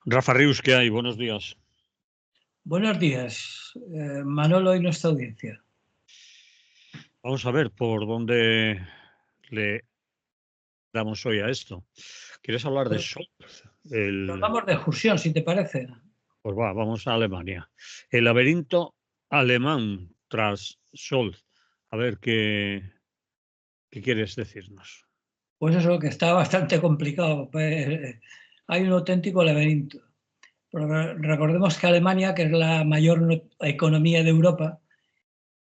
Rafa Rius, ¿qué hay? Buenos días. Buenos días, Manolo y nuestra audiencia. Vamos a ver por dónde le damos hoy a esto. ¿Quieres hablar de Pues Scholz? nos vamos de excursión, si te parece. Pues vamos a Alemania. El laberinto alemán tras Scholz. A ver qué quieres decirnos. Pues eso, que está bastante complicado. Hay un auténtico laberinto. Pero recordemos que Alemania, que es la mayor economía de Europa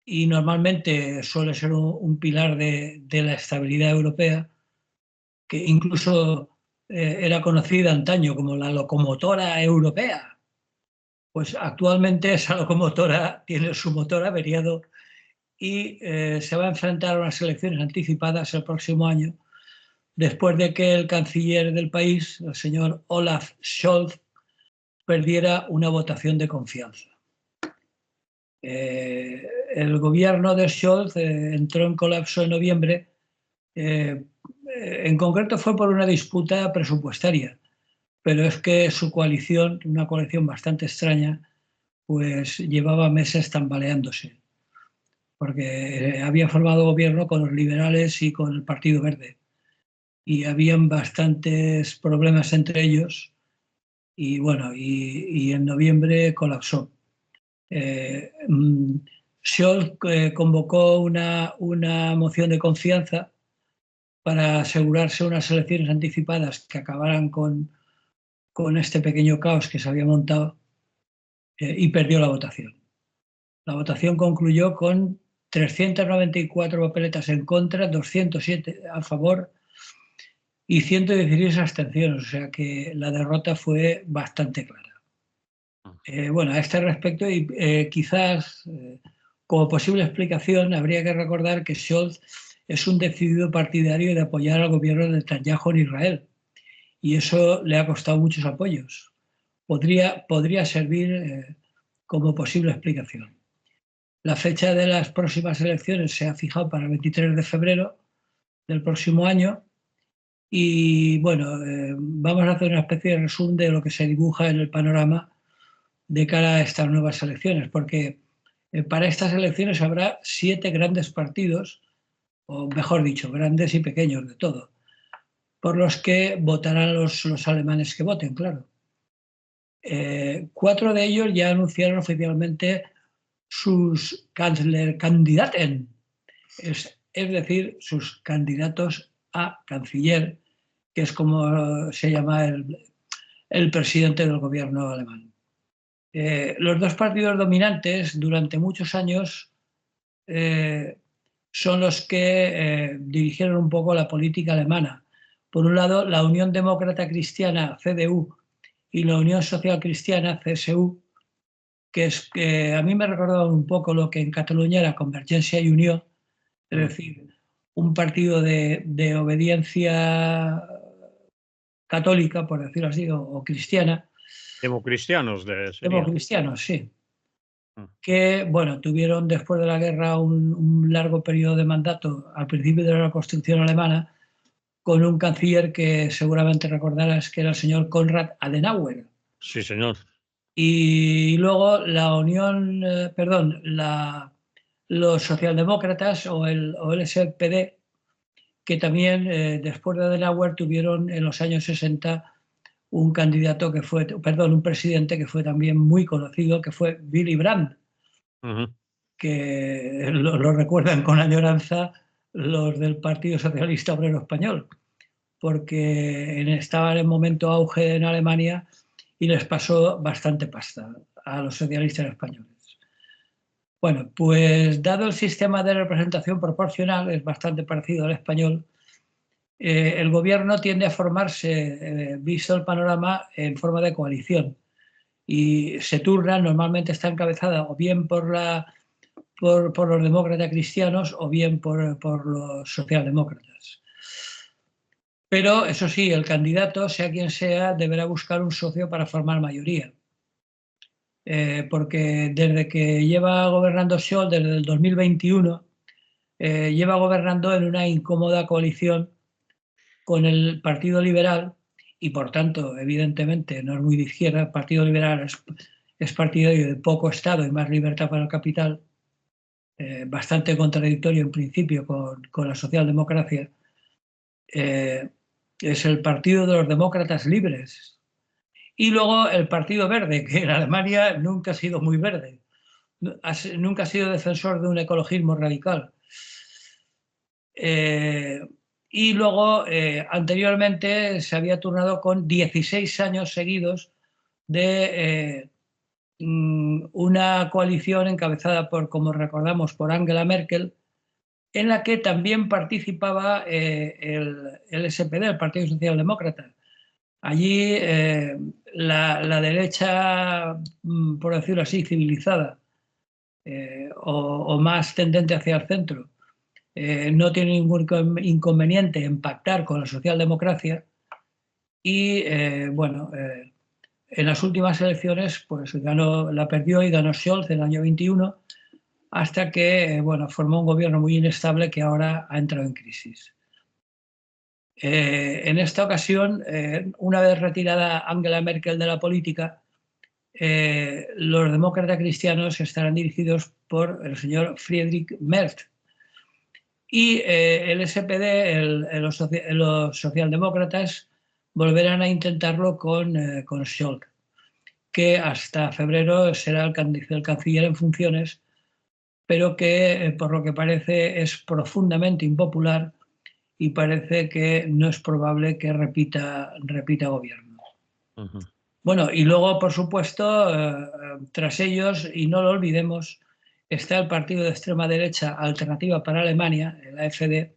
y normalmente suele ser un pilar de la estabilidad europea, que incluso era conocida antaño como la locomotora europea, pues actualmente esa locomotora tiene su motor averiado y se va a enfrentar a unas elecciones anticipadas el próximo año, después de que el canciller del país, el señor Olaf Scholz, perdiera una votación de confianza. El gobierno de Scholz entró en colapso en noviembre. En concreto fue por una disputa presupuestaria, pero es que su coalición, una coalición bastante extraña, pues llevaba meses tambaleándose, porque había formado gobierno con los liberales y con el Partido Verde. Y habían bastantes problemas entre ellos y bueno, y en noviembre colapsó. Scholz convocó una moción de confianza para asegurarse unas elecciones anticipadas que acabaran con este pequeño caos que se había montado y perdió la votación. La votación concluyó con 394 papeletas en contra, 207 a favor y 116 abstenciones, o sea que la derrota fue bastante clara. Bueno, a este respecto, y quizás como posible explicación, habría que recordar que Scholz es un decidido partidario de apoyar al gobierno de Netanyahu en Israel, y eso le ha costado muchos apoyos. Podría servir como posible explicación. La fecha de las próximas elecciones se ha fijado para el 23 de febrero del próximo año. Y bueno, vamos a hacer una especie de resumen de lo que se dibuja en el panorama de cara a estas nuevas elecciones, porque para estas elecciones habrá 7 grandes partidos, o mejor dicho, grandes y pequeños de todo, por los que votarán los alemanes que voten, claro. 4 de ellos ya anunciaron oficialmente sus Kanzlerkandidaten, es decir, sus candidatos a canciller, que es como se llama el presidente del gobierno alemán. Los dos partidos dominantes durante muchos años son los que dirigieron un poco la política alemana. Por un lado, la Unión Demócrata Cristiana, CDU, y la Unión Social Cristiana, CSU, que a mí me recordaba un poco lo que en Cataluña era Convergencia y Unión, es decir, un partido de obediencia católica, por decirlo así, o cristiana. Democristianos serían. Democristianos, sí. Que, bueno, tuvieron después de la guerra un largo periodo de mandato al principio de la Constitución alemana, con un canciller que seguramente recordarás que era el señor Konrad Adenauer. Sí, señor. Y luego la Unión, los socialdemócratas o el SPD, que también después de Adenauer tuvieron en los años 60 un candidato que fue, perdón, un presidente que fue también muy conocido, que fue Willy Brandt, que lo recuerdan con añoranza los del Partido Socialista Obrero Español, porque estaba en el momento auge en Alemania y les pasó bastante pasta a los socialistas españoles. Bueno, pues dado el sistema de representación proporcional, es bastante parecido al español, el gobierno tiende a formarse, visto el panorama, en forma de coalición. Y se turna, normalmente está encabezada o bien por los demócratas cristianos o bien por los socialdemócratas. Pero, eso sí, el candidato, sea quien sea, deberá buscar un socio para formar mayoría. Porque desde que lleva gobernando Scholz, desde el 2021, lleva gobernando en una incómoda coalición con el Partido Liberal y por tanto, evidentemente, no es muy de izquierda. El Partido Liberal es partidario de poco Estado y más libertad para el capital, bastante contradictorio en principio con la socialdemocracia. Es el Partido de los Demócratas Libres. Y luego el Partido Verde, que en Alemania nunca ha sido muy verde, nunca ha sido defensor de un ecologismo radical. Y luego, anteriormente, se había turnado con 16 años seguidos de una coalición encabezada por, como recordamos, por Angela Merkel, en la que también participaba el SPD, el Partido Socialdemócrata. Allí la derecha, por decirlo así, civilizada, o más tendente hacia el centro, no tiene ningún inconveniente en pactar con la socialdemocracia y, bueno, en las últimas elecciones pues la perdió y ganó Scholz en el año 21, hasta que, bueno, formó un gobierno muy inestable que ahora ha entrado en crisis. En esta ocasión, una vez retirada Angela Merkel de la política, los demócratas cristianos estarán dirigidos por el señor Friedrich Merz. Y el SPD, los socialdemócratas, volverán a intentarlo con Scholz, que hasta febrero será el canciller en funciones, pero que, por lo que parece, es profundamente impopular y parece que no es probable que repita gobierno. Bueno, y luego, por supuesto, tras ellos, y no lo olvidemos, está el partido de extrema derecha Alternativa para Alemania, el AfD,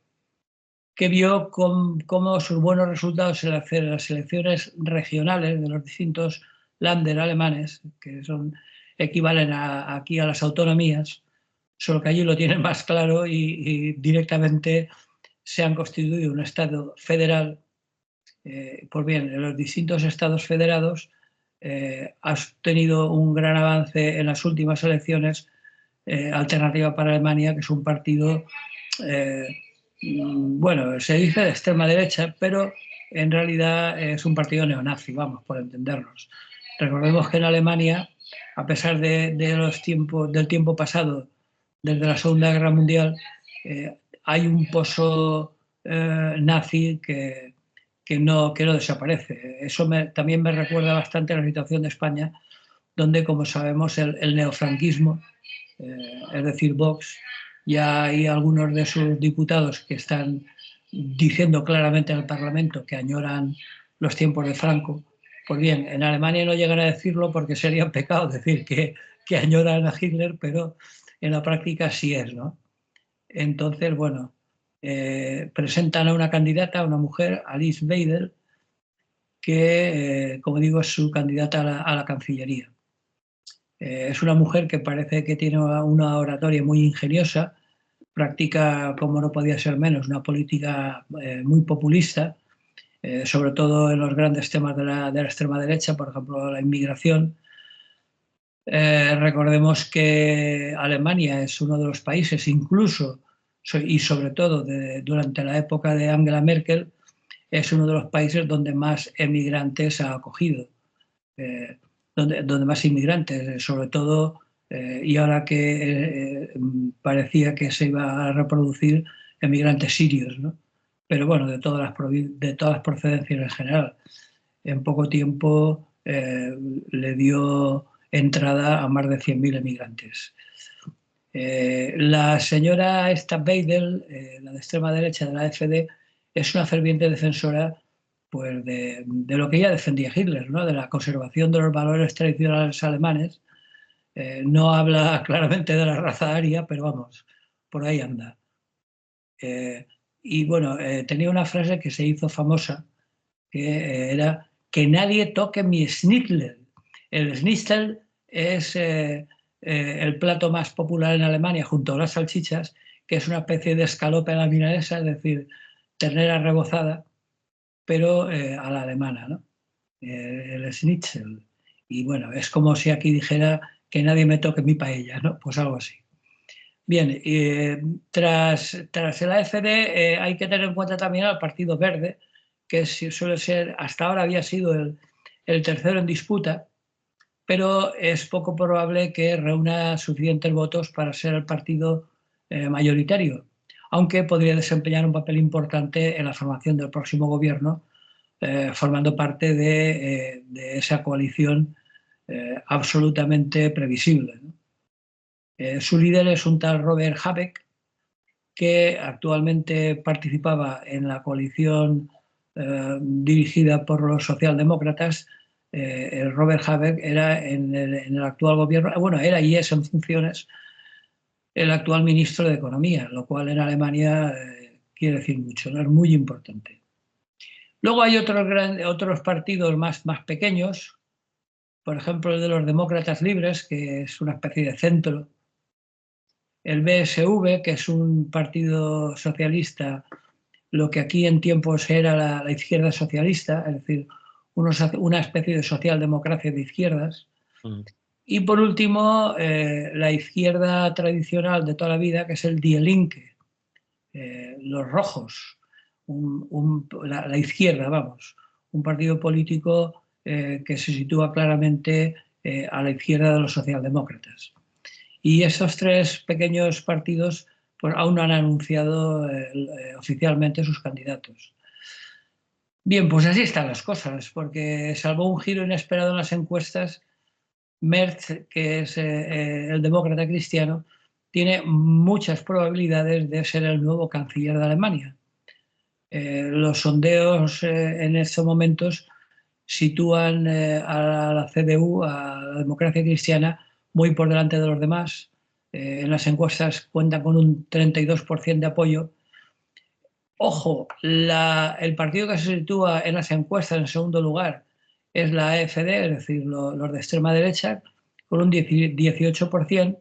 que vio cómo sus buenos resultados en las elecciones regionales de los distintos Länder alemanes, que equivalen aquí a las autonomías, solo que allí lo tienen más claro y directamente se han constituido un Estado federal. Pues bien, en los distintos Estados federados ha tenido un gran avance en las últimas elecciones Alternativa para Alemania, que es un partido, bueno, se dice de extrema derecha, pero en realidad es un partido neonazi, vamos, por entendernos. Recordemos que en Alemania, a pesar del tiempo pasado, desde la Segunda Guerra Mundial, hay un pozo nazi que no desaparece. Eso también me recuerda bastante a la situación de España, donde, como sabemos, el neofranquismo, es decir, Vox, ya hay algunos de sus diputados que están diciendo claramente en el Parlamento que añoran los tiempos de Franco. Pues bien, en Alemania no llegan a decirlo porque sería un pecado decir que añoran a Hitler, pero en la práctica sí es, ¿no? Entonces, bueno, presentan a una candidata, a una mujer, Alice Weidel, que, como digo, es su candidata a la Cancillería. Es una mujer que parece que tiene una oratoria muy ingeniosa, practica, como no podía ser menos, una política muy populista, sobre todo en los grandes temas de la extrema derecha, por ejemplo, la inmigración. Recordemos que Alemania es uno de los países, incluso y sobre todo durante la época de Angela Merkel, es uno de los países donde más emigrantes ha acogido, donde más inmigrantes, sobre todo, y ahora que parecía que se iba a reproducir emigrantes sirios, ¿no? Pero bueno, de todas las procedencias en general. En poco tiempo le dio entrada a más de 100.000 emigrantes. La señora esta Weidel, la de extrema derecha de la AfD, es una ferviente defensora pues, de lo que ella defendía Hitler, ¿no? De la conservación de los valores tradicionales alemanes. No habla claramente de la raza aria, pero vamos, por ahí anda. Y bueno, tenía una frase que se hizo famosa, que era que nadie toque mi schnitzel. El schnitzel es el plato más popular en Alemania junto a las salchichas, que es una especie de escalope a la milanesa, es decir, ternera rebozada, pero a la alemana, ¿no? El schnitzel. Y bueno, es como si aquí dijera que nadie me toque mi paella, ¿no? Pues algo así. Bien, tras el AfD hay que tener en cuenta también al Partido Verde, que suele ser, hasta ahora había sido el tercero en disputa, pero es poco probable que reúna suficientes votos para ser el partido mayoritario, aunque podría desempeñar un papel importante en la formación del próximo gobierno, formando parte de esa coalición absolutamente previsible, ¿no? Su líder es un tal Robert Habeck, que actualmente participaba en la coalición dirigida por los socialdemócratas. Robert Habeck era en el actual gobierno, bueno, era y es en funciones el actual ministro de Economía, lo cual en Alemania quiere decir mucho, ¿no? Es muy importante. Luego hay otros partidos más pequeños, por ejemplo el de los demócratas libres, que es una especie de centro, el BSV, que es un partido socialista, lo que aquí en tiempos era la izquierda socialista, es decir, una especie de socialdemocracia de izquierdas. Y por último, la izquierda tradicional de toda la vida, que es el Die Linke, los rojos, la izquierda, vamos, un partido político que se sitúa claramente a la izquierda de los socialdemócratas. Y esos tres pequeños partidos pues, aún no han anunciado oficialmente sus candidatos. Bien, pues así están las cosas, porque salvo un giro inesperado en las encuestas, Merz, que es el demócrata cristiano, tiene muchas probabilidades de ser el nuevo canciller de Alemania. Los sondeos en estos momentos sitúan a la CDU, a la democracia cristiana, muy por delante de los demás. En las encuestas cuentan con un 32% de apoyo. Ojo, el partido que se sitúa en las encuestas en segundo lugar es la AfD, es decir, los de extrema derecha, con un 18%,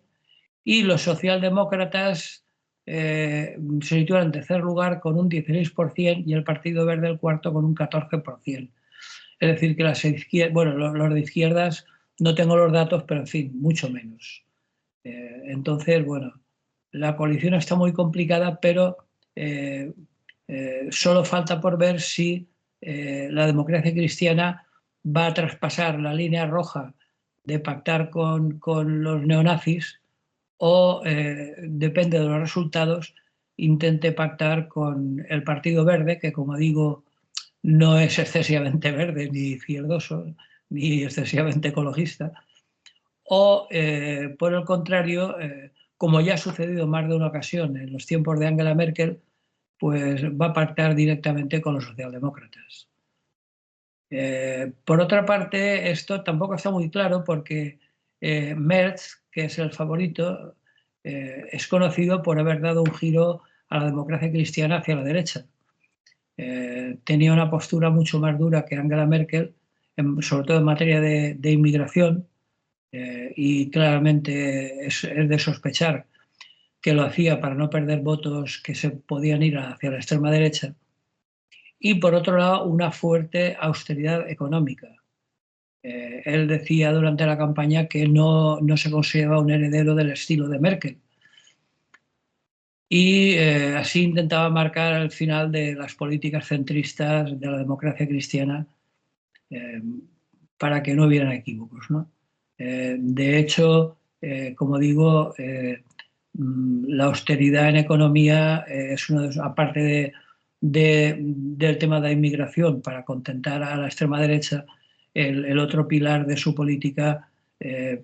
y los socialdemócratas se sitúan en tercer lugar con un 16% y el Partido Verde el cuarto con un 14%. Es decir, que los de izquierdas no tengo los datos, pero en fin, mucho menos. Entonces, bueno, la coalición está muy complicada, pero solo falta por ver si la democracia cristiana va a traspasar la línea roja de pactar con los neonazis o, depende de los resultados, intente pactar con el Partido Verde, que como digo, no es excesivamente verde ni izquierdoso, ni excesivamente ecologista, o por el contrario, como ya ha sucedido más de una ocasión en los tiempos de Angela Merkel, pues va a pactar directamente con los socialdemócratas. Por otra parte, esto tampoco está muy claro porque Merz, que es el favorito, es conocido por haber dado un giro a la democracia cristiana hacia la derecha. Tenía una postura mucho más dura que Angela Merkel, sobre todo en materia de inmigración, y claramente es de sospechar que lo hacía para no perder votos que se podían ir hacia la extrema derecha. Y por otro lado, una fuerte austeridad económica. Él decía durante la campaña que no se consideraba un heredero del estilo de Merkel. Y así intentaba marcar el final de las políticas centristas de la democracia cristiana para que no hubieran equívocos, ¿no? De hecho, como digo, la austeridad en economía es uno de los, aparte del tema de la inmigración para contentar a la extrema derecha, el otro pilar de su política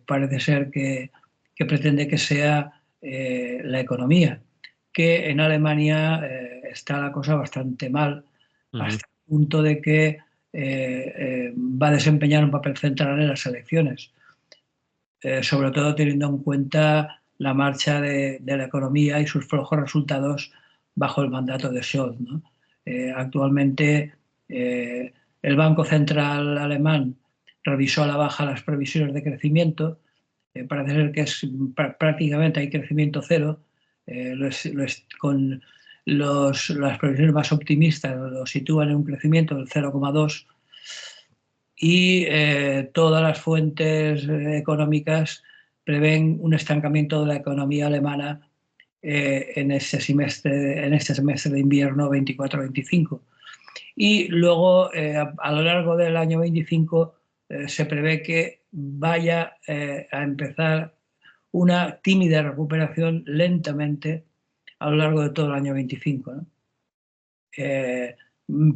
parece ser que pretende que sea la economía, que en Alemania está la cosa bastante mal, hasta el punto de que va a desempeñar un papel central en las elecciones, sobre todo teniendo en cuenta la marcha de la economía y sus flojos resultados bajo el mandato de Scholz, ¿no? Actualmente el Banco Central alemán revisó a la baja las previsiones de crecimiento, parece ser que prácticamente hay crecimiento cero, con las previsiones más optimistas lo sitúan en un crecimiento del 0,2 y todas las fuentes económicas prevén un estancamiento de la economía alemana en este semestre de invierno 24-25. Y luego, a lo largo del año 25, se prevé que vaya a empezar una tímida recuperación lentamente a lo largo de todo el año 25, ¿no?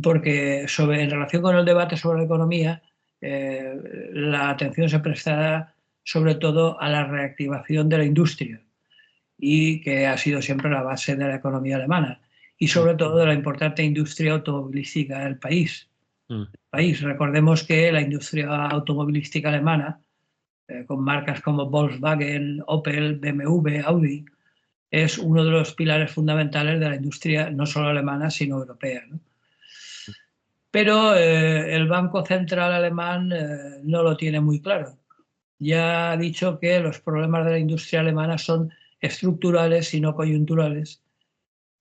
Porque en relación con el debate sobre la economía, la atención se prestará sobre todo a la reactivación de la industria, y que ha sido siempre la base de la economía alemana, y sobre todo de la importante industria automovilística del país. Recordemos que la industria automovilística alemana, con marcas como Volkswagen, Opel, BMW, Audi, es uno de los pilares fundamentales de la industria no solo alemana, sino europea, ¿no? Pero el Banco Central alemán no lo tiene muy claro. Ya ha dicho que los problemas de la industria alemana son estructurales y no coyunturales,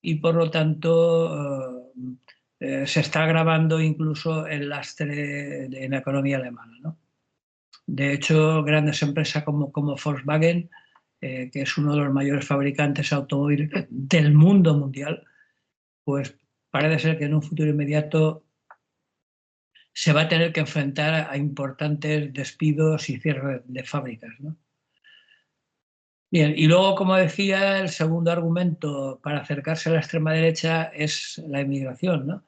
y por lo tanto se está agravando incluso el lastre en la economía alemana, ¿no? De hecho, grandes empresas como Volkswagen, que es uno de los mayores fabricantes automóviles del mundo mundial, pues parece ser que en un futuro inmediato se va a tener que enfrentar a importantes despidos y cierre de fábricas, ¿no? Bien, y luego, como decía, el segundo argumento para acercarse a la extrema derecha es la inmigración, ¿no?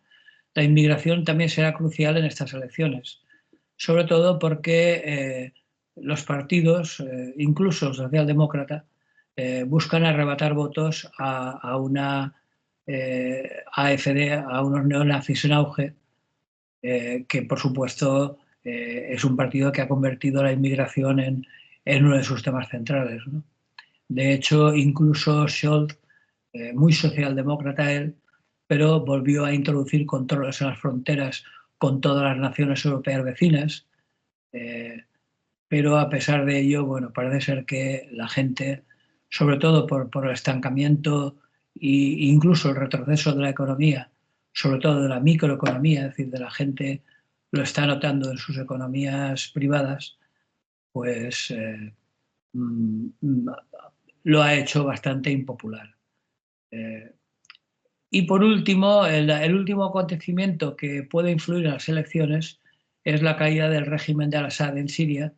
La inmigración también será crucial en estas elecciones, sobre todo porque los partidos, incluso socialdemócrata, buscan arrebatar votos a una AfD, a unos neonazis en auge, que por supuesto es un partido que ha convertido la inmigración en uno de sus temas centrales, ¿no? De hecho, incluso Scholz, muy socialdemócrata él, pero volvió a introducir controles en las fronteras con todas las naciones europeas vecinas. Pero a pesar de ello, bueno, parece ser que la gente, sobre todo por el estancamiento e incluso el retroceso de la economía, sobre todo de la microeconomía, es decir, de la gente lo está notando en sus economías privadas, pues lo ha hecho bastante impopular. Y por último, el último acontecimiento que puede influir en las elecciones es la caída del régimen de Al-Assad en Siria,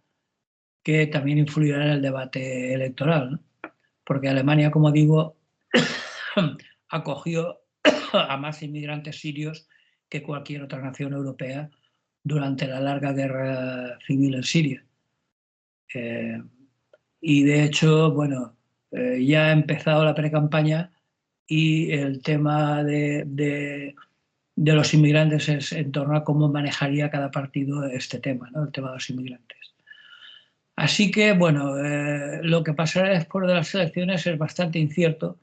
que también influirá en el debate electoral, ¿no? Porque Alemania, como digo, acogió a más inmigrantes sirios que cualquier otra nación europea durante la larga guerra civil en Siria. Y de hecho, bueno, ya ha empezado la precampaña y el tema de los inmigrantes es en torno a cómo manejaría cada partido este tema, ¿no? El tema de los inmigrantes. Así que, bueno, lo que pasará después de las elecciones es bastante incierto,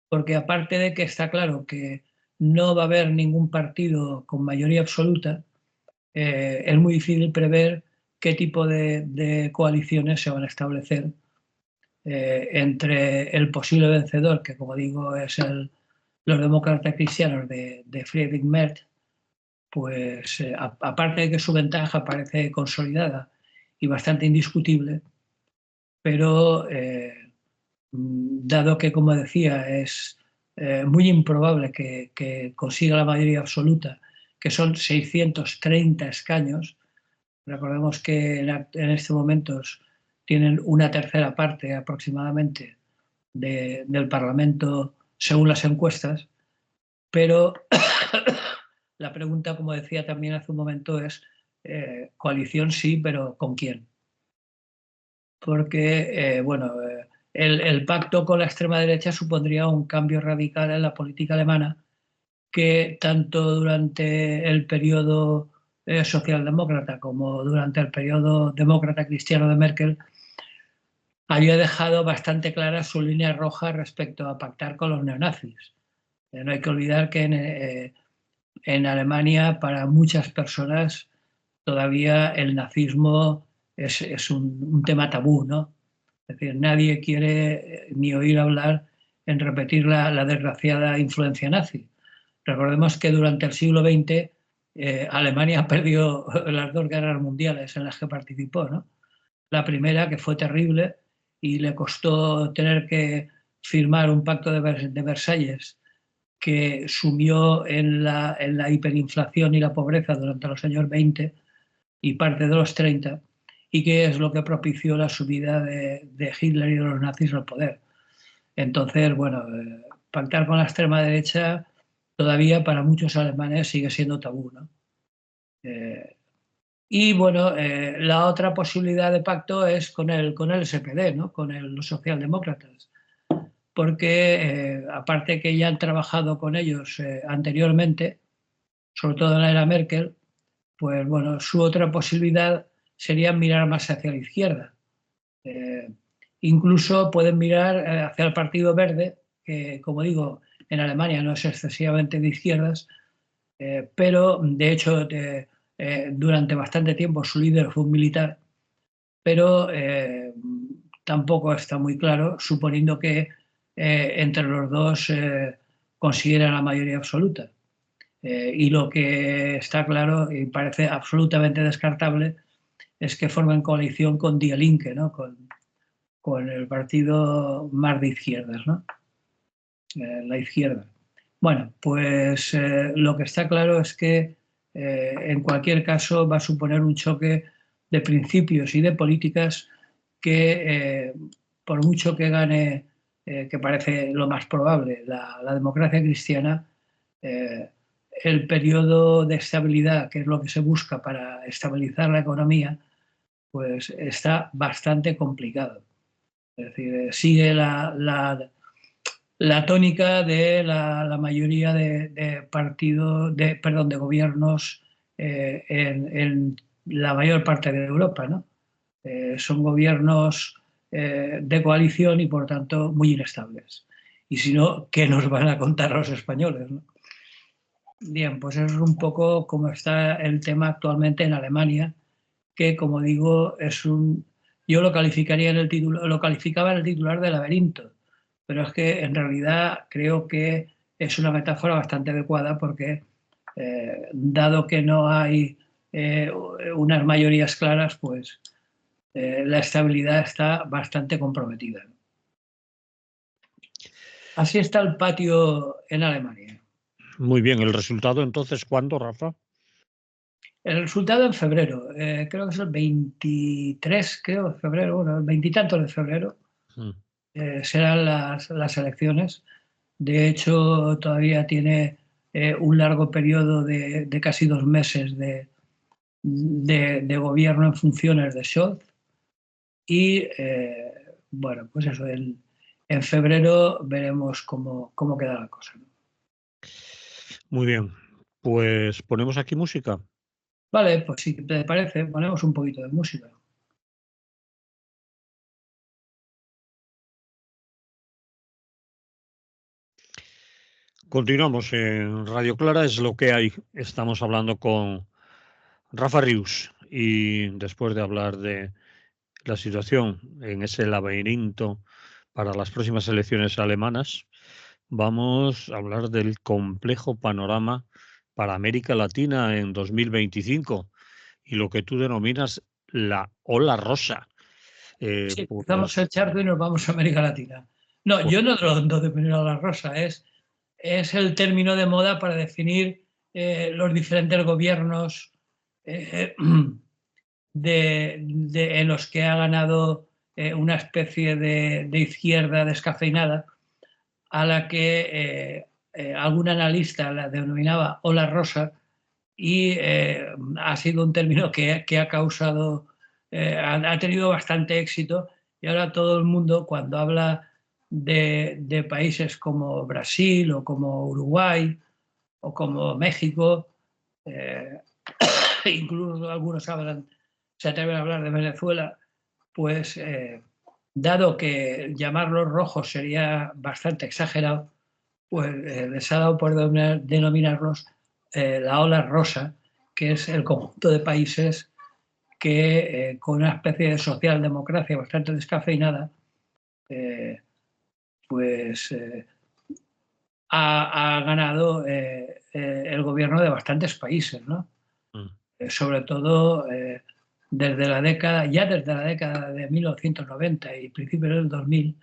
porque aparte de que está claro que no va a haber ningún partido con mayoría absoluta, es muy difícil prever qué tipo de coaliciones se van a establecer entre el posible vencedor, que como digo es los demócratas cristianos de Friedrich Merz, pues aparte de que su ventaja parece consolidada y bastante indiscutible, pero dado que, como decía, es muy improbable que consiga la mayoría absoluta, que son 630 escaños. Recordemos que en estos momentos tienen una tercera parte aproximadamente del Parlamento según las encuestas, pero la pregunta, como decía también hace un momento, es coalición sí, pero ¿con quién? Porque, bueno, el pacto con la extrema derecha supondría un cambio radical en la política alemana, que tanto durante el periodo socialdemócrata como durante el periodo demócrata cristiano de Merkel había dejado bastante clara su línea roja respecto a pactar con los neonazis. No hay que olvidar que en Alemania, para muchas personas, todavía el nazismo es un tema tabú, ¿no? Es decir, nadie quiere ni oír hablar en repetir la desgraciada influencia nazi. Recordemos que durante el siglo XX Alemania perdió las dos guerras mundiales en las que participó, ¿no? La primera, que fue terrible y le costó tener que firmar un pacto de Versalles que sumió en la hiperinflación y la pobreza durante los años 20 y parte de los 30, y que es lo que propició la subida de Hitler y de los nazis al poder. Entonces, bueno, pactar con la extrema derecha todavía para muchos alemanes sigue siendo tabú, ¿no? Y bueno, la otra posibilidad de pacto es con el SPD, ¿no? Con los socialdemócratas, porque aparte que ya han trabajado con ellos anteriormente, sobre todo en la era Merkel, pues bueno, su otra posibilidad sería mirar más hacia la izquierda. Incluso pueden mirar hacia el Partido Verde, que como digo, en Alemania no es excesivamente de izquierdas, pero de hecho durante bastante tiempo su líder fue un militar, pero tampoco está muy claro, suponiendo que entre los dos consiguieran la mayoría absoluta. Y lo que está claro y parece absolutamente descartable es que formen coalición con Die Linke, ¿no? Con el partido más de izquierdas, ¿no? La izquierda. Bueno, pues lo que está claro es que en cualquier caso va a suponer un choque de principios y de políticas que por mucho que gane, que parece lo más probable, la democracia cristiana, eh, el periodo de estabilidad, que es lo que se busca para estabilizar la economía, pues está bastante complicado. Es decir, sigue la tónica de la mayoría de partidos, perdón, de gobiernos en la mayor parte de Europa, ¿no? Son gobiernos de coalición y por tanto muy inestables. Y si no, ¿qué nos van a contar los españoles, ¿no? Bien, pues eso es un poco como está el tema actualmente en Alemania, que como digo, yo lo calificaría en el título, lo calificaba en el titular de laberinto, pero es que en realidad creo que es una metáfora bastante adecuada porque dado que no hay unas mayorías claras, pues la estabilidad está bastante comprometida. Así está el patio en Alemania. Muy bien, ¿el resultado entonces cuándo, Rafa? El resultado en febrero, creo que es el 23, creo, de febrero, bueno, el veintitantos de febrero, Mm. serán las elecciones. De hecho, todavía tiene un largo periodo de casi 2 meses de gobierno en funciones de Scholz. Y bueno, pues eso, en febrero veremos cómo queda la cosa, ¿no? Muy bien, pues ponemos aquí música. Vale, pues si te parece, ponemos un poquito de música. Continuamos en Radio Clara, es lo que hay. Estamos hablando con Rafa Rius y después de hablar de la situación en ese laberinto para las próximas elecciones alemanas, vamos a hablar del complejo panorama para América Latina en 2025 y lo que tú denominas la ola rosa. Sí, cruzamos Pues, el charco y nos vamos a América Latina. No, pues, yo no lo definir a la rosa, es el término de moda para definir los diferentes gobiernos eh, en los que ha ganado una especie de izquierda descafeinada, a la que algún analista la denominaba ola rosa, y ha sido un término que ha causado, ha tenido bastante éxito, y ahora todo el mundo cuando habla de países como Brasil o como Uruguay o como México, eh, incluso algunos se atreven a hablar de Venezuela, pues dado que llamarlos rojos sería bastante exagerado, pues les ha dado por denominarlos la ola rosa, que es el conjunto de países que con una especie de socialdemocracia bastante descafeinada, eh, pues ha ganado el gobierno de bastantes países, ¿no? mm, Sobre todo desde la década de 1990 y principios del 2000,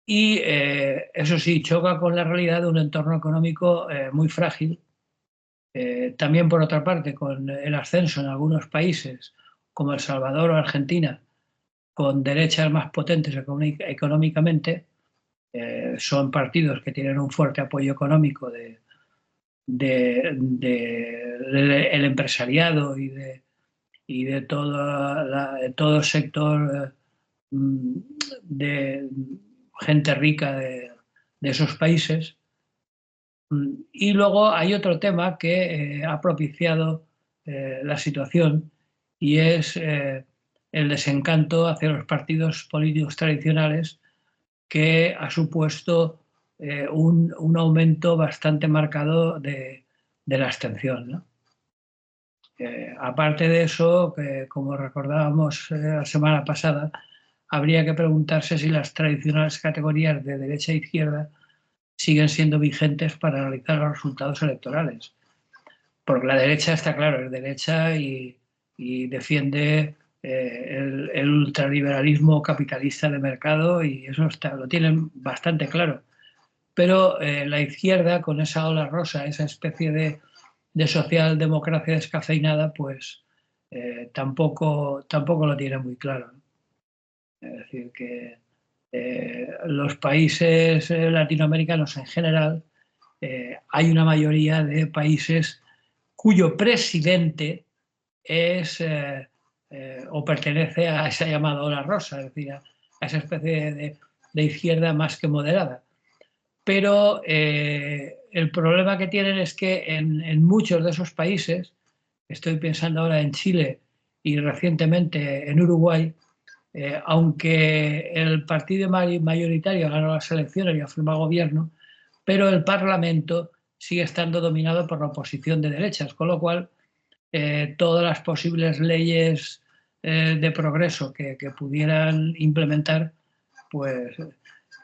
y eso sí, choca con la realidad de un entorno económico muy frágil. También, por otra parte, con el ascenso en algunos países como El Salvador o Argentina, con derechas más potentes económicamente, son partidos que tienen un fuerte apoyo económico del empresariado y de todo el sector de gente rica de esos países. Y luego hay otro tema que ha propiciado la situación y es el desencanto hacia los partidos políticos tradicionales, que ha supuesto un aumento bastante marcado de la abstención, ¿no? Aparte de eso, que como recordábamos la semana pasada, habría que preguntarse si las tradicionales categorías de derecha e izquierda siguen siendo vigentes para analizar los resultados electorales. Porque la derecha está claro, es derecha y defiende el ultraliberalismo capitalista de mercado, y eso lo tienen bastante claro. Pero la izquierda, con esa ola rosa, esa especie de socialdemocracia descafeinada, pues tampoco lo tiene muy claro. Es decir, que los países latinoamericanos en general, hay una mayoría de países cuyo presidente es o pertenece a esa llamada ola rosa, es decir, a esa especie de izquierda más que moderada. Pero el problema que tienen es que en muchos de esos países, estoy pensando ahora en Chile y recientemente en Uruguay, aunque el partido mayoritario ganó las elecciones y ha formado gobierno, pero el Parlamento sigue estando dominado por la oposición de derechas, con lo cual todas las posibles leyes de progreso que pudieran implementar, pues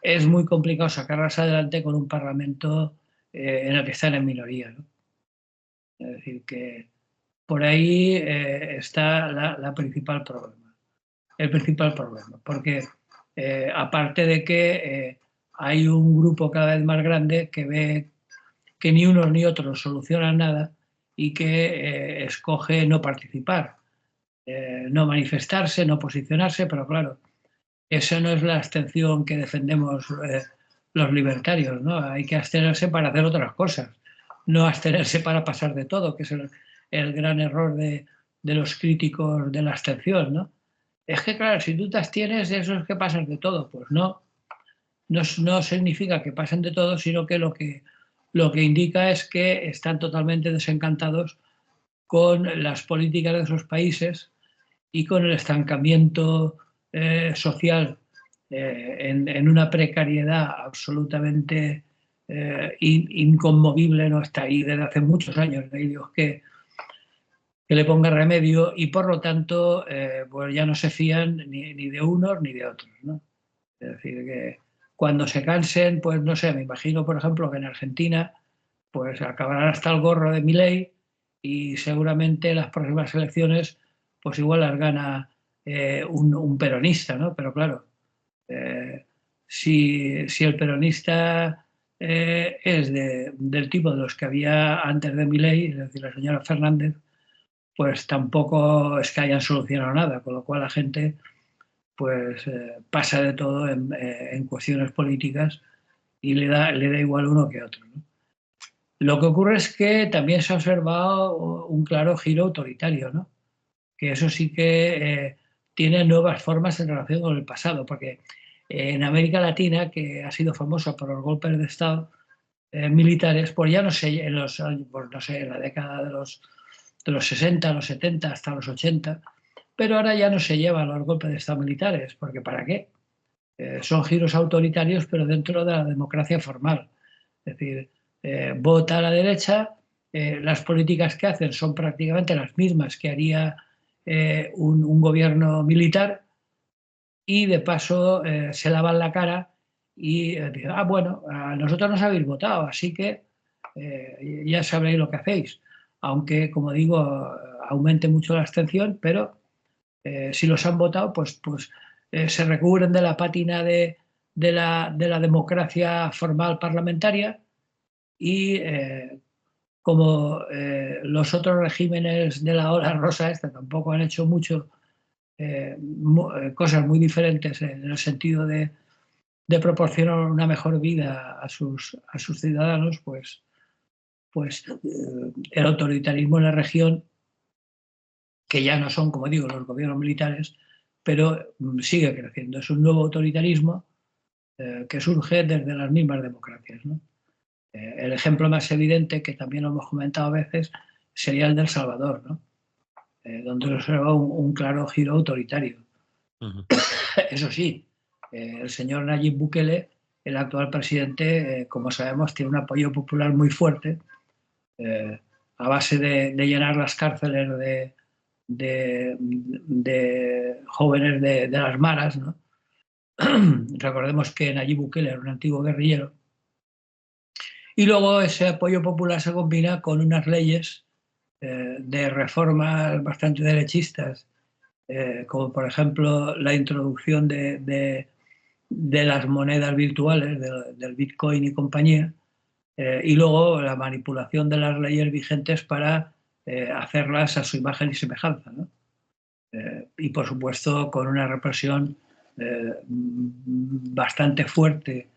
es muy complicado sacarlas adelante con un Parlamento en el que están en minoría, ¿no? Es decir, que por ahí está el principal problema, porque aparte de que hay un grupo cada vez más grande que ve que ni unos ni otros solucionan nada y que escoge no participar, no manifestarse, no posicionarse, pero claro, esa no es la abstención que defendemos los libertarios, ¿no? Hay que abstenerse para hacer otras cosas, no abstenerse para pasar de todo, que es el gran error de los críticos de la abstención, ¿no? Es que, claro, si tú te abstienes, eso es que pasas de todo. Pues no significa que pasen de todo, sino que lo que indica es que están totalmente desencantados con las políticas de esos países y con el estancamiento social en una precariedad absolutamente inconmovible, no está ahí desde hace muchos años, no hay Dios que le ponga remedio, y por lo tanto pues ya no se fían ni de unos ni de otros, ¿no? Es decir, que cuando se cansen, pues no sé, me imagino, por ejemplo, que en Argentina pues acabarán hasta el gorro de Milei, y seguramente las próximas elecciones pues igual las gana un peronista, ¿no? Pero claro, si el peronista es del tipo de los que había antes de Milei, es decir, la señora Fernández, pues tampoco es que hayan solucionado nada, con lo cual la gente pues pasa de todo en cuestiones políticas y le da igual uno que otro, ¿no? Lo que ocurre es que también se ha observado un claro giro autoritario, ¿no? Que eso sí que tiene nuevas formas en relación con el pasado, porque en América Latina, que ha sido famosa por los golpes de Estado militares, pues ya no sé, pues no sé, en la década de los 60, los 70 hasta los 80, pero ahora ya no se llevan los golpes de Estado militares, porque ¿para qué? Son giros autoritarios, pero dentro de la democracia formal. Es decir, vota a la derecha, las políticas que hacen son prácticamente las mismas que haría un gobierno militar, y de paso se lavan la cara y dicen, bueno, a nosotros nos habéis votado, así que ya sabréis lo que hacéis. Aunque, como digo, aumente mucho la abstención, pero si los han votado, pues se recubren de la pátina de la democracia formal parlamentaria y como los otros regímenes de la ola rosa esta tampoco han hecho mucho, cosas muy diferentes en el sentido de proporcionar una mejor vida a sus ciudadanos, pues el autoritarismo en la región, que ya no son, como digo, los gobiernos militares, pero sigue creciendo. Es un nuevo autoritarismo que surge desde las mismas democracias, ¿no? El ejemplo más evidente, que también lo hemos comentado a veces, sería el de El Salvador, ¿no? Donde se observa un claro giro autoritario. Ujú. Eso sí, el señor Nayib Bukele, el actual presidente, como sabemos, tiene un apoyo popular muy fuerte, a base de llenar las cárceles de jóvenes de las maras, ¿no? Recordemos que Nayib Bukele era un antiguo guerrillero. Y luego ese apoyo popular se combina con unas leyes de reformas bastante derechistas, como por ejemplo la introducción de las monedas virtuales, del Bitcoin y compañía, y luego la manipulación de las leyes vigentes para hacerlas a su imagen y semejanza, ¿no? Y por supuesto con una represión bastante fuerte,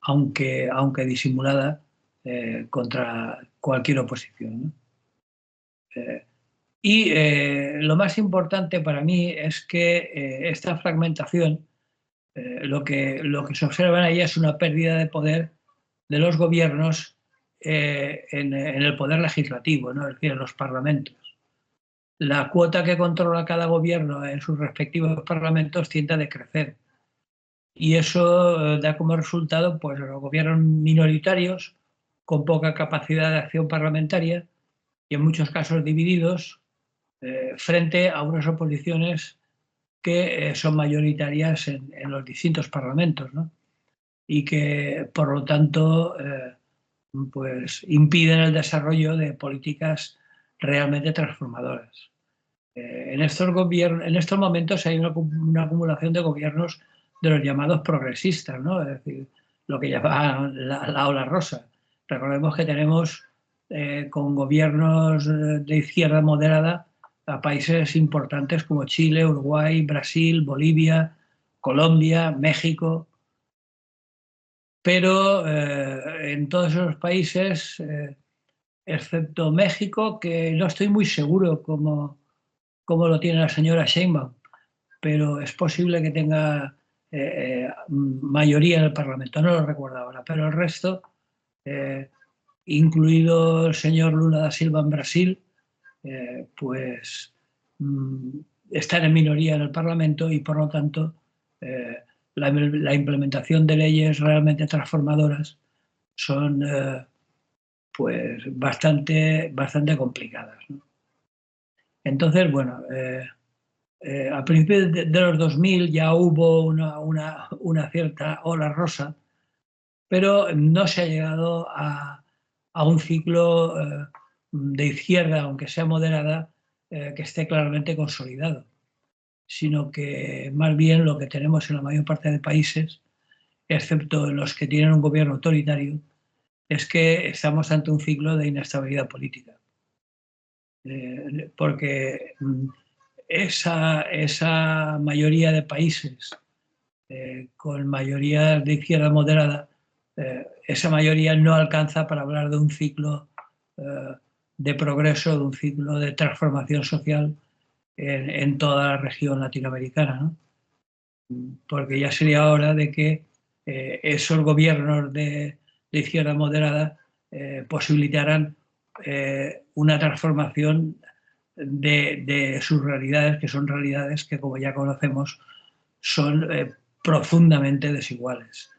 aunque disimulada, contra cualquier oposición, ¿no? Y lo más importante para mí es que esta fragmentación, lo que se observa en ella es una pérdida de poder de los gobiernos en el poder legislativo, ¿no? Es decir, en los parlamentos. La cuota que controla cada gobierno en sus respectivos parlamentos tiende a decrecer. Y eso da como resultado pues, los gobiernos minoritarios con poca capacidad de acción parlamentaria y en muchos casos divididos frente a unas oposiciones que son mayoritarias en los distintos parlamentos, ¿no? Y que por lo tanto pues impiden el desarrollo de políticas realmente transformadoras. En estos momentos hay una acumulación de gobiernos de los llamados progresistas, ¿no? Es decir, lo que llaman la ola rosa. Recordemos que tenemos con gobiernos de izquierda moderada a países importantes como Chile, Uruguay, Brasil, Bolivia, Colombia, México, pero en todos esos países, excepto México, que no estoy muy seguro cómo lo tiene la señora Sheinbaum, pero es posible que tenga mayoría en el Parlamento, no lo recuerdo ahora, pero el resto, eh, incluido el señor Lula da Silva en Brasil, pues están en minoría en el Parlamento y por lo tanto la implementación de leyes realmente transformadoras son pues bastante complicadas, ¿no? Entonces, bueno, a principios de los 2000 ya hubo una cierta ola rosa, pero no se ha llegado a un ciclo de izquierda, aunque sea moderada, que esté claramente consolidado, sino que más bien lo que tenemos en la mayor parte de países, excepto en los que tienen un gobierno autoritario, es que estamos ante un ciclo de inestabilidad política. Porque esa mayoría de países con mayoría de izquierda moderada, esa mayoría no alcanza para hablar de un ciclo de progreso, de un ciclo de transformación social en toda la región latinoamericana, ¿no? Porque ya sería hora de que esos gobiernos de izquierda moderada posibilitaran una transformación de sus realidades, que son realidades que, como ya conocemos, son profundamente desiguales.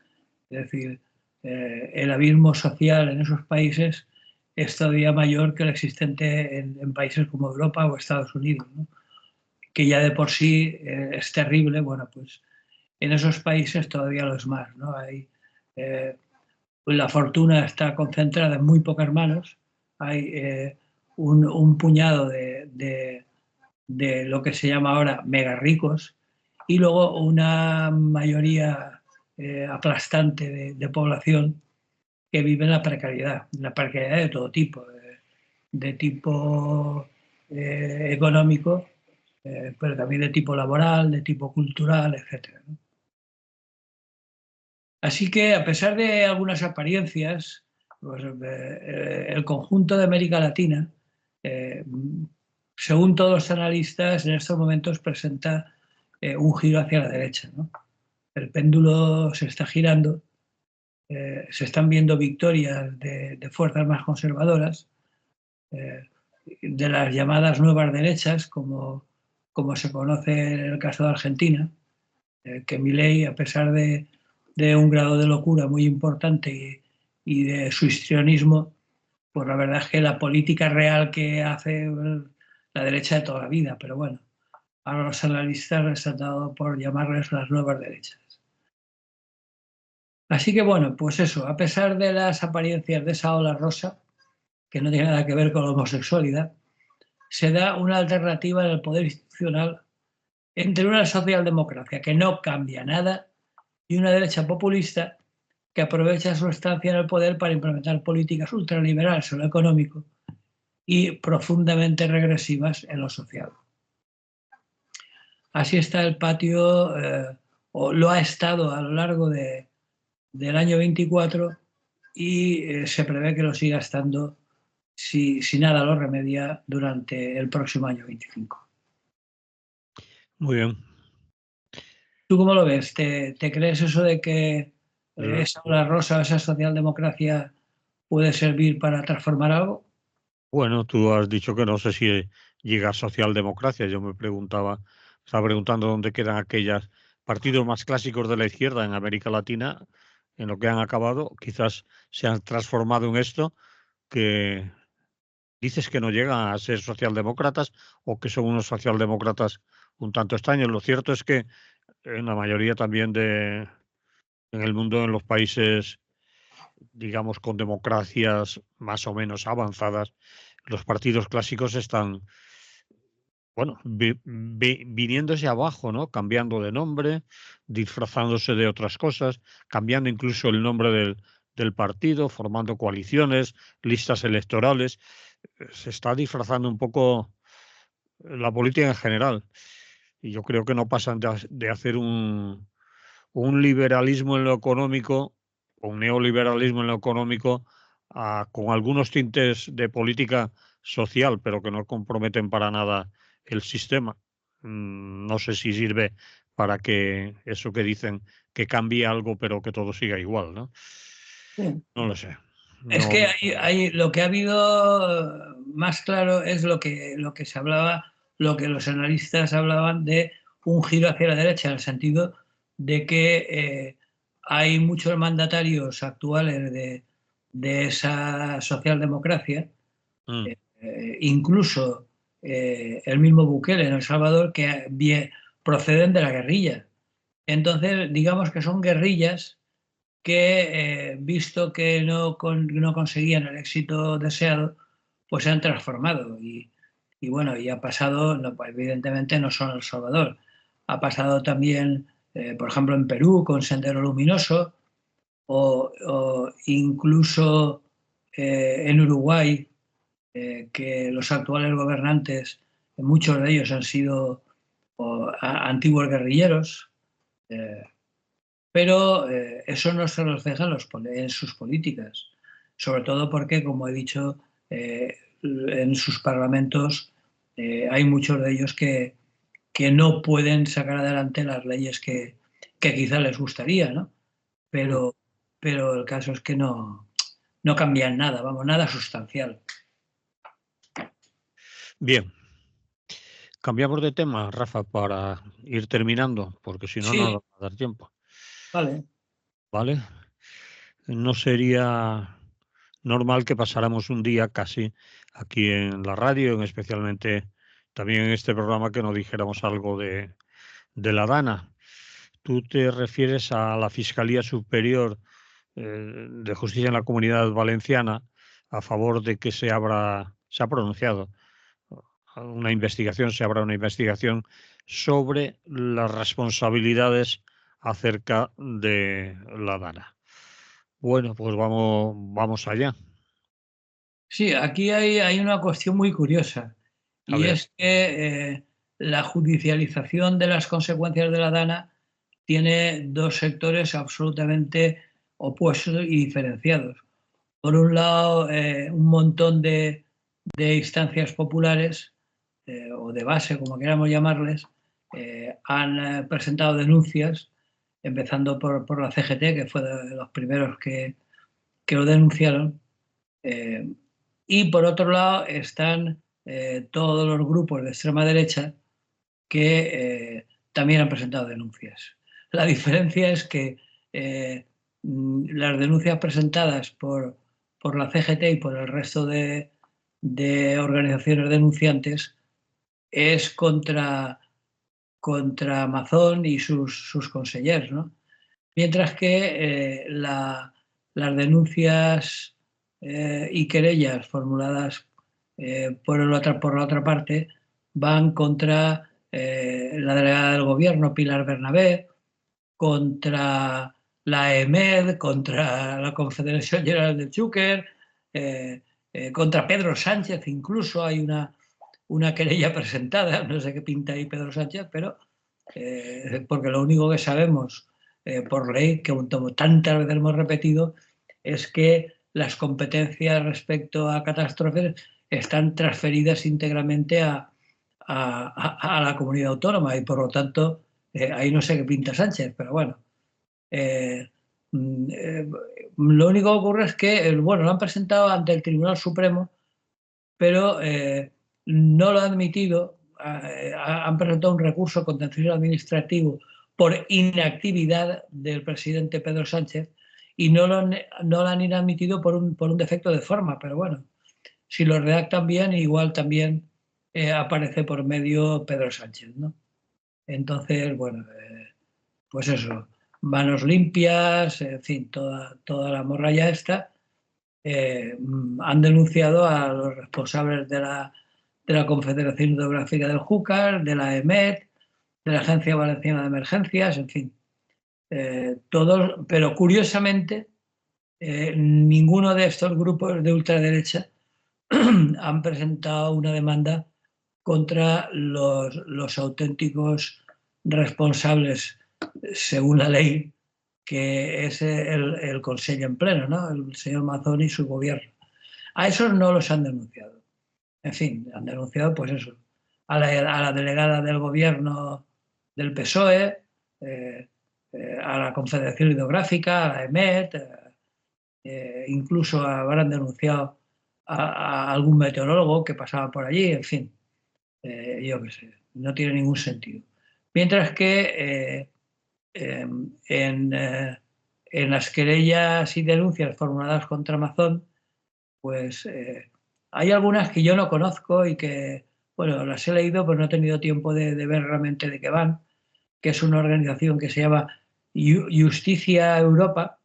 Es decir, el abismo social en esos países es todavía mayor que el existente en países como Europa o Estados Unidos, ¿no? Que ya de por sí es terrible. Bueno, pues en esos países todavía lo es más, ¿no? La fortuna está concentrada en muy pocas manos, hay un puñado de lo que se llama ahora mega ricos y luego una mayoría aplastante de población que vive en la precariedad de todo tipo, de tipo económico, pero también de tipo laboral, de tipo cultural, etcétera, ¿no? Así que, a pesar de algunas apariencias, pues, el conjunto de América Latina, eh, según todos los analistas, en estos momentos presenta un giro hacia la derecha, ¿no? El péndulo se está girando, se están viendo victorias de fuerzas más conservadoras, eh, de las llamadas nuevas derechas, como se conoce en el caso de Argentina, que Milei, a pesar de un grado de locura muy importante y de su histrionismo, pues la verdad es que la política real que hace la derecha de toda la vida, pero bueno, ahora los analistas les han dado por llamarles las nuevas derechas. Así que bueno, pues eso, a pesar de las apariencias de esa ola rosa, que no tiene nada que ver con la homosexualidad, se da una alternativa en el poder institucional entre una socialdemocracia que no cambia nada y una derecha populista que aprovecha su estancia en el poder para implementar políticas ultraliberales en lo económico y profundamente regresivas en lo social. Así está el patio, o lo ha estado a lo largo del año 24 y se prevé que lo siga estando si nada lo remedia durante el próximo año 25. Muy bien. ¿Tú cómo lo ves? ¿Te crees eso de que esa ola rosa, esa socialdemocracia puede servir para transformar algo? Bueno, tú has dicho que no sé si llega a socialdemocracia. Yo estaba preguntando dónde quedan aquellos partidos más clásicos de la izquierda en América Latina, en lo que han acabado. Quizás se han transformado en esto, que dices que no llegan a ser socialdemócratas o que son unos socialdemócratas un tanto extraños. Lo cierto es que en la mayoría también en el mundo, en los países, digamos, con democracias más o menos avanzadas, los partidos clásicos están, bueno, viniéndose abajo, ¿no? Cambiando de nombre, disfrazándose de otras cosas, cambiando incluso el nombre del partido, formando coaliciones, listas electorales. Se está disfrazando un poco la política en general. Y yo creo que no pasan de hacer un liberalismo en lo económico, o un neoliberalismo en lo económico, con algunos tintes de política social, pero que no comprometen para nada el sistema. No sé si sirve para que eso que dicen, que cambie algo, pero que todo siga igual, ¿no? Sí. No lo sé. Es No, que lo que ha habido más claro es lo que se hablaba, lo que los analistas hablaban de un giro hacia la derecha, en el sentido de que hay muchos mandatarios actuales de esa socialdemocracia, mm, incluso el mismo Bukele en El Salvador, que proceden de la guerrilla. Entonces, digamos que son guerrillas que, visto que no conseguían el éxito deseado, pues se han transformado. Y bueno, y ha pasado, no, pues evidentemente no solo en El Salvador, ha pasado también, por ejemplo, en Perú con Sendero Luminoso, o incluso en Uruguay, que los actuales gobernantes, muchos de ellos han sido antiguos guerrilleros. eh, pero eso no se refleja en sus políticas, sobre todo porque, como he dicho, en sus parlamentos hay muchos de ellos que no pueden sacar adelante las leyes que quizá les gustaría, ¿no? mm. Pero, pero el caso es que no cambian nada, vamos, nada sustancial. Bien, cambiamos de tema, Rafa, para ir terminando, porque si no, no Sí, nos va a dar tiempo. vale. ¿Vale? No sería normal que pasáramos un día casi aquí en la radio, especialmente también en este programa, que no dijéramos algo de la Dana. Tú te refieres a la Fiscalía Superior de Justicia en la Comunidad Valenciana a favor de que se ha pronunciado se abra una investigación sobre las responsabilidades acerca de la Dana. Bueno, pues vamos allá. Sí, aquí hay una cuestión muy curiosa, A y ver, es que la judicialización de las consecuencias de la Dana tiene dos sectores absolutamente opuestos y diferenciados. Por un lado, un montón de instancias populares o de base, como queramos llamarles, han presentado denuncias, empezando por la CGT, que fue de los primeros que lo denunciaron. eh, y por otro lado están todos los grupos de extrema derecha que también han presentado denuncias. La diferencia es que las denuncias presentadas por la CGT y por el resto de organizaciones denunciantes es contra Amazon y sus consejeros, ¿no? Mientras que las denuncias y querellas formuladas por la otra parte van contra la delegada del gobierno, Pilar Bernabé, contra la EMED, contra la Confederación General del Xúquer, contra Pedro Sánchez, incluso hay una querella presentada, no sé qué pinta ahí Pedro Sánchez, pero porque lo único que sabemos por ley, que tantas veces hemos repetido, es que las competencias respecto a catástrofes están transferidas íntegramente a la comunidad autónoma y por lo tanto ahí no sé qué pinta Sánchez, pero bueno. Eh, lo único que ocurre es que, bueno, lo han presentado ante el Tribunal Supremo, pero no lo han admitido, han presentado un recurso contencioso administrativo por inactividad del presidente Pedro Sánchez y no lo han inadmitido por un defecto de forma, pero bueno, si lo redactan bien, igual también aparece por medio Pedro Sánchez, ¿no? Entonces, bueno, pues eso, manos limpias, en fin, toda la morralla esta, han denunciado a los responsables de la Confederación Hidrográfica del Júcar, de la EMET, de la Agencia Valenciana de Emergencias, en fin, todos, pero curiosamente ninguno de estos grupos de ultraderecha han presentado una demanda contra los auténticos responsables, según la ley, que es el Consejo en pleno, ¿no? El señor Mazón y su gobierno. A esos no los han denunciado. En fin, han denunciado, pues eso, a la delegada del gobierno del PSOE, a la Confederación Hidrográfica, a la EMET, incluso habrán denunciado a algún meteorólogo que pasaba por allí, en fin, yo qué sé, no tiene ningún sentido. Mientras que en las querellas y denuncias formuladas contra Amazon, pues hay algunas que yo no conozco y que, bueno, las he leído, pero no he tenido tiempo de ver realmente de qué van, que es una organización que se llama Justicia Europa.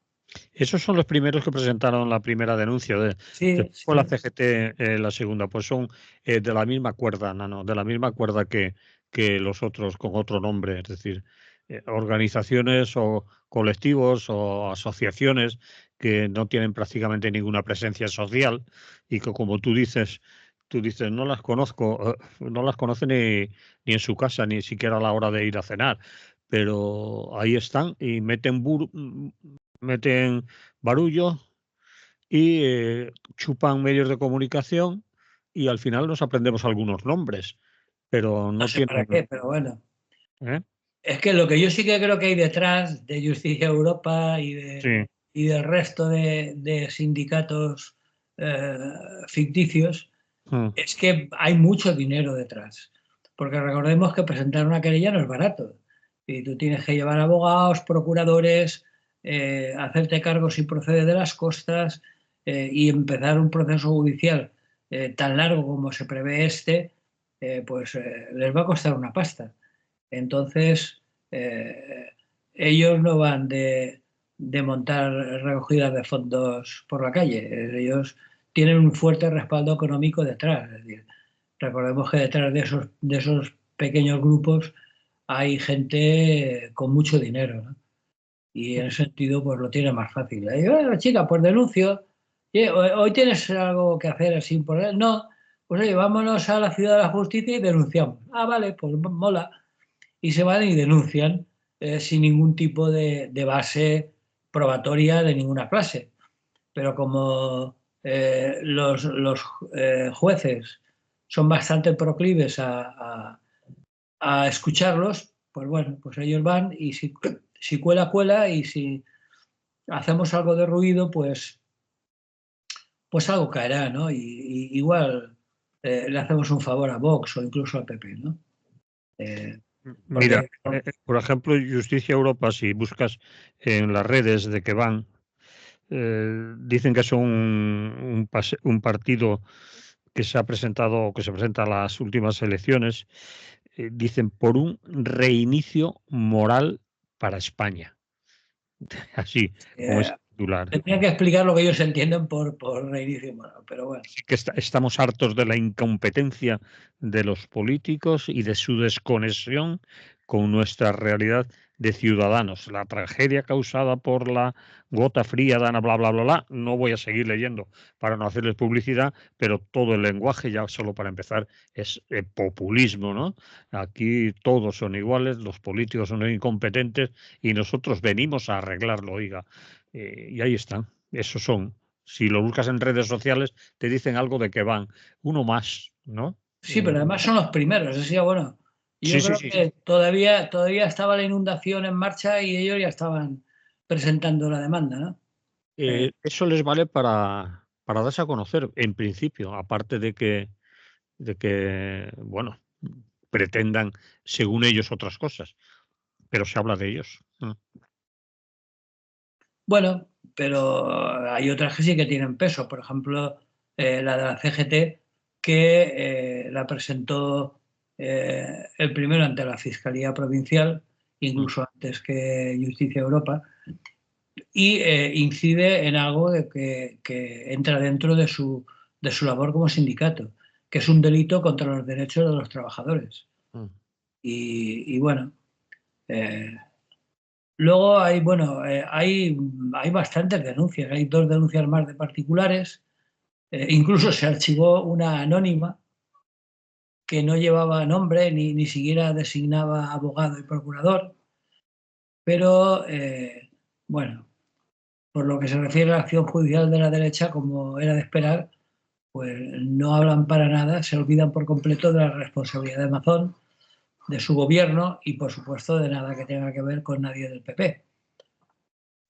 esos son los primeros que presentaron la primera denuncia. Sí, Después fue la sí. CGT la segunda. Pues son de la misma cuerda, Nano, de la misma cuerda que los otros con otro nombre. Es decir, organizaciones o colectivos o asociaciones que no tienen prácticamente ninguna presencia social y que, como tú dices, no las conozco, no las conoce ni en su casa, ni siquiera a la hora de ir a cenar. Pero ahí están y meten barullo y chupan medios de comunicación y al final nos aprendemos algunos nombres, pero No no sé para qué, tienen. pero bueno. ¿Eh? Es que lo que yo sí que creo que hay detrás de Justicia Europa Sí. y del resto de sindicatos eh, ficticios Mm. es que hay mucho dinero detrás. Porque recordemos que presentar una querella no es barato. Y tú tienes que llevar abogados, procuradores, hacerte cargo si procede de las costas y empezar un proceso judicial tan largo como se prevé este, pues les va a costar una pasta. Entonces, ellos no van de montar recogidas de fondos por la calle. Ellos tienen un fuerte respaldo económico detrás. Es decir, recordemos que detrás de esos pequeños grupos hay gente con mucho dinero, ¿no? y en ese sentido pues lo tiene más fácil. Y, bueno, chica, pues denuncio. Hoy tienes algo que hacer así por él. No, pues oye, vámonos a la Ciudad de la Justicia y denunciamos. Ah, vale, pues mola. Y se van y denuncian sin ningún tipo de base probatoria de ninguna clase. Pero como los jueces son bastante proclives a escucharlos, pues bueno, pues ellos van y si cuela, cuela, y si hacemos algo de ruido, pues algo caerá, ¿no? Y igual le hacemos un favor a Vox o incluso al PP, ¿no? Mira, Porque por ejemplo, Justicia Europa, si buscas en las redes de que van, dicen que son un partido que se ha presentado o que se presenta a las últimas elecciones, dicen por un reinicio moral para España. Así, con ese titular. tendrían que explicar lo que ellos entienden por reinicio moral, pero bueno. Sí que estamos hartos de la incompetencia de los políticos y de su desconexión con nuestra realidad de ciudadanos. La tragedia causada por la gota fría, Dana, bla, bla, bla, bla. No voy a seguir leyendo para no hacerles publicidad, pero todo el lenguaje, ya solo para empezar, es populismo, ¿no? Aquí todos son iguales, los políticos son incompetentes y nosotros venimos a arreglarlo, oiga. Y ahí están, esos son. Si lo buscas en redes sociales, te dicen algo de que van. Uno más, ¿no? Sí, pero además son los primeros. Decía, bueno, yo Sí, sí, creo sí. que todavía estaba la inundación en marcha y ellos ya estaban presentando la demanda, ¿no? Eso les vale para darse a conocer, en principio, aparte de que, bueno, pretendan, según ellos, otras cosas, pero se habla de ellos. Bueno, pero hay otras que sí que tienen peso. Por ejemplo, la de la CGT, que la presentó el primero ante la Fiscalía Provincial, incluso antes que Justicia Europa, y incide en algo que entra dentro de su labor como sindicato, que es un delito contra los derechos de los trabajadores. Mm. Y bueno, eh, luego hay, bueno, hay bastantes denuncias, hay 2 denuncias más de particulares, incluso se archivó una anónima que no llevaba nombre ni siquiera designaba abogado y procurador, pero bueno, por lo que se refiere a la acción judicial de la derecha, como era de esperar, pues no hablan para nada, se olvidan por completo de la responsabilidad de Amazon, de su gobierno y por supuesto de nada que tenga que ver con nadie del PP.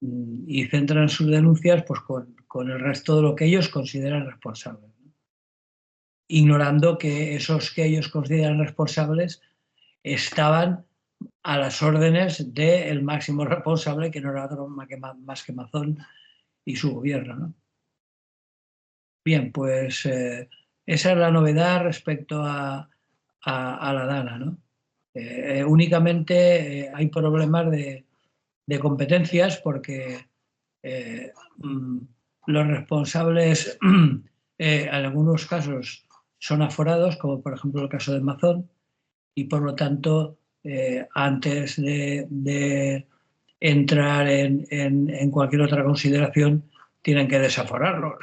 Y centran sus denuncias pues, con el resto de lo que ellos consideran responsables, ¿no? Ignorando que esos que ellos consideran responsables estaban a las órdenes del máximo responsable, que no era otro más que Amazon y su gobierno, ¿no? Bien, pues esa es la novedad respecto a la DANA, ¿no? Únicamente hay problemas de competencias porque eh, mm, los responsables en algunos casos son aforados, como por ejemplo el caso de Amazon, y por lo tanto antes de entrar en cualquier otra consideración tienen que desaforarlos,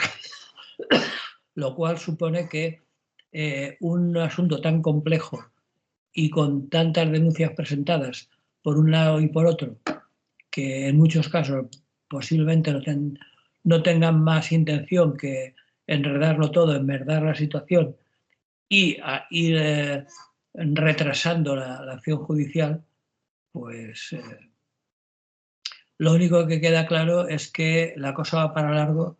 lo cual supone que un asunto tan complejo y con tantas denuncias presentadas por un lado y por otro, que en muchos casos posiblemente no tengan más intención que enredarlo todo, enmerdar la situación y a ir retrasando la acción judicial, pues lo único que queda claro es que la cosa va para largo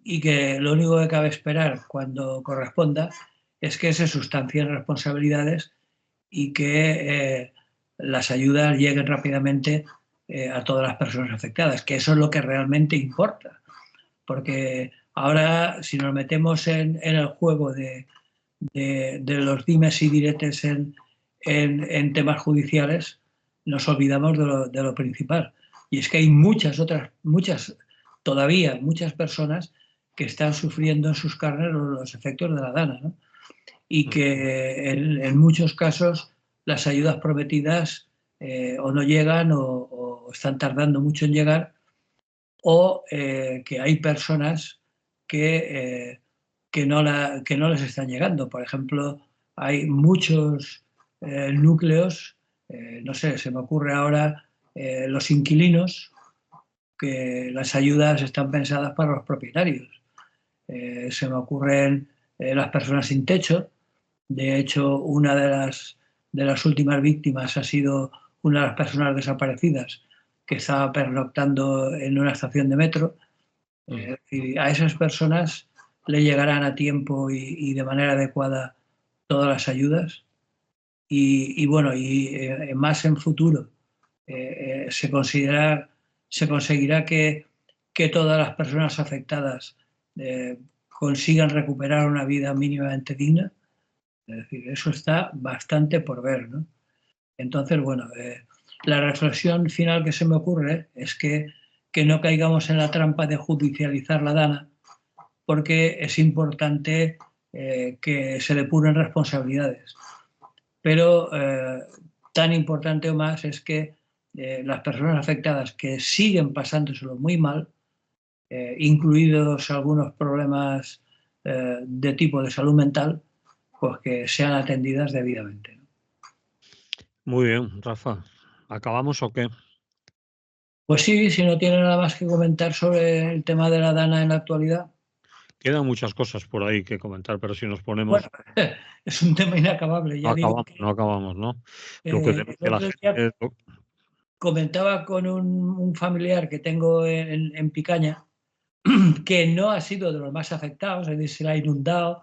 y que lo único que cabe esperar cuando corresponda es que se sustancien responsabilidades y que las ayudas lleguen rápidamente a todas las personas afectadas, que eso es lo que realmente importa. Porque ahora, si nos metemos en el juego de los dimes y diretes en temas judiciales, nos olvidamos de lo principal. Y es que hay todavía muchas personas que están sufriendo en sus carnes los efectos de la DANA, ¿no? Y que en muchos casos las ayudas prometidas o no llegan o o están tardando mucho en llegar, o que hay personas que no les están llegando. Por ejemplo, hay muchos núcleos, no sé, se me ocurre ahora los inquilinos, que las ayudas están pensadas para los propietarios. Se me ocurren las personas sin techo. De hecho, una de las últimas víctimas ha sido una de las personas desaparecidas que estaba pernoctando en una estación de metro. Y a esas personas le llegarán a tiempo y de manera adecuada todas las ayudas. Y bueno, más en futuro se conseguirá que todas las personas afectadas consigan recuperar una vida mínimamente digna. Es decir, eso está bastante por ver, ¿no? Entonces, bueno, la reflexión final que se me ocurre es que no caigamos en la trampa de judicializar la DANA, porque es importante que se depuren responsabilidades. Pero tan importante o más es que las personas afectadas que siguen pasándoselo muy mal, incluidos algunos problemas de tipo de salud mental, pues que sean atendidas debidamente, ¿no? Muy bien, Rafa. ¿Acabamos o qué? Pues sí, si no tiene nada más que comentar sobre el tema de la DANA en la actualidad. Quedan muchas cosas por ahí que comentar, pero si nos Bueno, ponemos, es un tema inacabable. no Ya digo acabamos, no que acabamos, ¿no? Lo que el denuncia la otro día gente. comentaba con un familiar que tengo en Picaña, que no ha sido de los más afectados, es decir, se le ha inundado,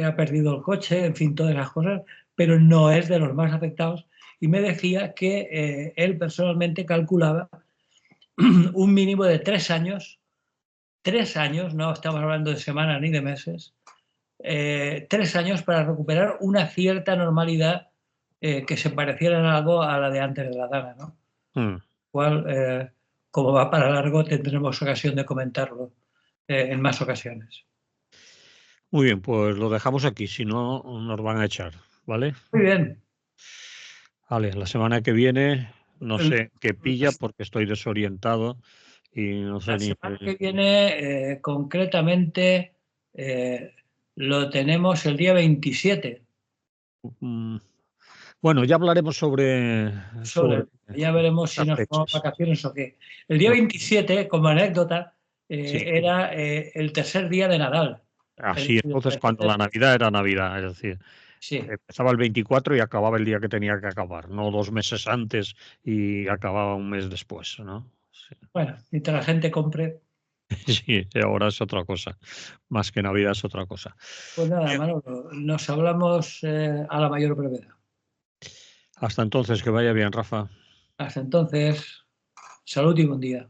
ha perdido el coche, en fin, todas esas cosas, pero no es de los más afectados. Y me decía que él personalmente calculaba un mínimo de 3 años, no estamos hablando de semanas ni de meses, 3 años para recuperar una cierta normalidad que se pareciera en algo a la de antes de la DANA, ¿no? Mm. Cual, como va para largo, tendremos ocasión de comentarlo en más ocasiones. Muy bien, pues lo dejamos aquí, si no nos van a echar, ¿vale? Muy bien. Vale, la semana que viene no El- sé qué pilla porque estoy desorientado y no sé La ni semana que viene, concretamente, eh, lo tenemos el día 27. mm, bueno, ya hablaremos sobre Ya veremos si esas nos tomamos fechas. vacaciones o qué. El día Bueno, 27, como anécdota, sí, era el tercer día de Nadal. Es así decir, entonces cuando la Navidad era Navidad, es decir, sí. empezaba el 24 y acababa el día que tenía que acabar, no 2 meses antes y acababa un mes después, ¿no? Sí, Bueno, mientras la gente compre. sí, ahora es otra cosa, más que Navidad es otra cosa. Pues nada, Bien, Manolo, nos hablamos a la mayor brevedad. hasta entonces, que vaya bien, Rafa. Hasta entonces, salud y buen día.